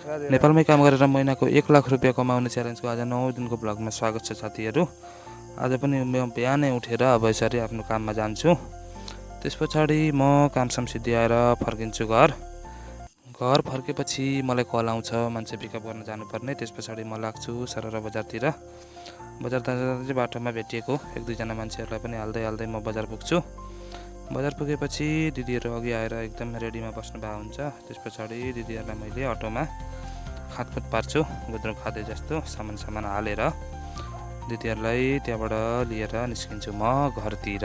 नेपालमै काम गरेर महिनाको 1 लाख रुपियाँ कमाउने च्यालेन्जको आज 9औं दिनको ब्लगमा स्वागत छ साथीहरू। आज पनि म बिहानै उठेर अब यसरी आफ्नो काममा जान्छु। त्यस पछाडि म कामसाम सिद्ध्याएर फर्किन्छु घर फर्केपछि मलाई कल आउँछ मान्छे पिकअप गर्न जानुपर्ने। त्यस पछाडि म लाग्छु सरर बजारतिर। बजार जाँदा चाहिँ बाटोमा भेटिएको 1-2 जना मान्छेहरूलाई पनि हाल्दै म बजार पुग्छु। बजार पुगेपछि दिदीहरू अघि आएर एकदम रेडीमा बस्नु भएको हुन्छ। त्यस पछाडि दिदीहरूलाई मैले अटोमा खातखुत पार्छु, गुन्द्रुक खाँदै जस्तो सामान हालेर दिदीहरूलाई त्यहाँबाट लिएर निस्किन्छु म घरतिर।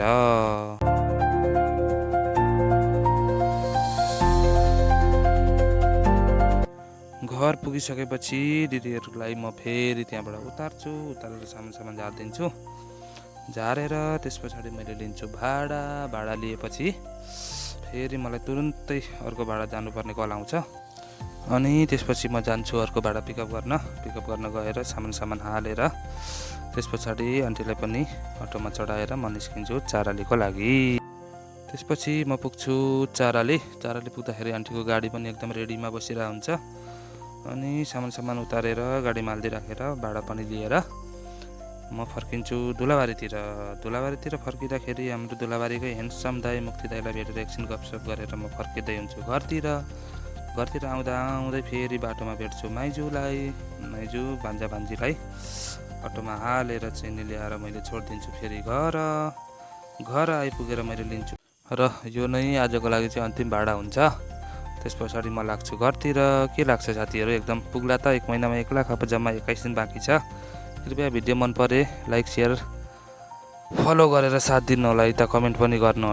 घर पुगिसकेपछि दिदीहरूलाई म फेरि त्यहाँबाट उतारेर सामान झारिदिन्छु। झारेर त्यस पछाडि मैले लिन्छु भाडा लिएपछि फेरि मलाई तुरुन्तै अर्को भाडा जानुपर्ने कल आउँछ। अनि त्यसपछि म जान्छु अर्को भाडा पिकअप गर्न गएर सामान हालेर त्यस पछाडि आन्टीलाई पनि अटोमा चढाएर म निस्किन्छु चारालीको लागि। त्यसपछि म पुग्छु चाराली पुग्दाखेरि आन्टीको गाडी पनि एकदम रेडीमा बसिरहेको हुन्छ। अनि सामान उतारेर गाडीमा हालिदिइराखेर भाडा पनि लिएर म फर्किन्छु दुलाबारीतिर फर्किँदाखेरि हाम्रो दुलाबारीकै ह्यान्डसम दाई मुक्ति दाईलाई भेटेर एकछिन गफसफ गरेर म फर्किँदै हुन्छु घरतिर आउँदै फेरि बाटोमा भेट्छु माइजू भान्जीलाई अटोमा हालेर चाहिँ ल्याएर मैले छोडिदिन्छु फेरि घर आइपुगेर मैले लिन्छु र यो नै आजको लागि चाहिँ अन्तिम भाडा हुन्छ। त्यस पछाडि म लाग्छु घरतिर। के लाग्छ साथीहरू, एकदम पुग्ला त 1 महिनामा 1 लाख, अब जम्मा 21 दिन बाँकी छ। कृपया भिडियो मन परे लाइक शेयर फलो गरेर साथ दिनु होला, त कमेन्ट पनि गर्नु होला।